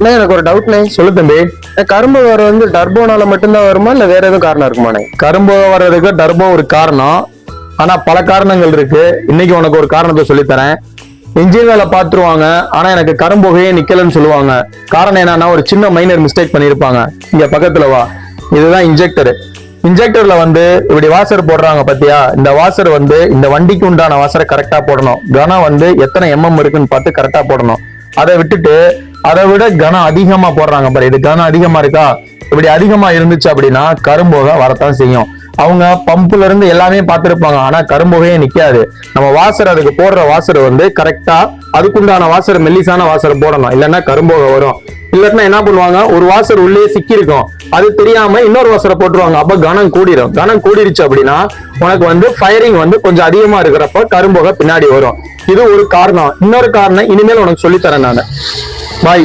எனக்கு ஒரு டவுட்ண்ணே. சொல்லு தம்பி. கரும்பு வர வந்து டர்போனால மட்டும்தான் வருமா இல்ல வேற எதுவும் காரணம் இருக்குமாண்ணே? கரும்பு வர்றதுக்கு டர்போ ஒரு காரணம், ஆனா பல காரணங்கள் இருக்கு. இன்னைக்கு உனக்கு ஒரு காரணத்தை சொல்லித்தரேன். இன்ஜின் வேலை பார்த்துருவாங்க, ஆனா எனக்கு கரும்புகையே நிக்கலன்னு சொல்லுவாங்க. காரணம் என்னன்னா ஒரு சின்ன மைனர் மிஸ்டேக் பண்ணிருப்பாங்க. இங்க பக்கத்துல வா, இதுதான் இன்ஜெக்டர். இன்ஜெக்டர்ல வந்து இப்படி வாசர் போடுறாங்க பாத்தியா, இந்த வாசர் வந்து இந்த வண்டிக்கு உண்டான வாசரை கரெக்டா போடணும். கனம் வந்து எத்தனை இருக்குன்னு பார்த்து கரெக்டா போடணும். அதை விட்டுட்டு அதை விட கனம் அதிகமா போடுறாங்க பாரு, இது கனம் அதிகமா இருக்கா, இப்படி அதிகமா இருந்துச்சு அப்படின்னா கரும்புகை வரத்தான் செய்யும். அவங்க பம்புல இருந்து எல்லாமே பார்த்திருப்பாங்க, ஆனா கரும்புகையே நிக்காது. நம்ம வாசர் அதுக்கு போடுற வாசர் வந்து கரெக்டா அதுக்குண்டான வாசர் மெல்லிசான வாசர் போடணும், இல்லைன்னா கரும்புகை வரும். இல்லன்னா என்ன பண்ணுவாங்க, ஒரு வாசர் உள்ளே சிக்கி இருக்கும், அது தெரியாம இன்னொரு வாசரை போட்டுருவாங்க. அப்ப கனம் கூடிரும். கனம் கூடிருச்சு அப்படின்னா உனக்கு வந்து ஃபயரிங் வந்து கொஞ்சம் அதிகமா இருக்கிறப்ப கரும்புகை பின்னாடி வரும். இது ஒரு காரணம். இன்னொரு காரணம் இனிமேல் உனக்கு சொல்லித்தரேன் நான். பாய்.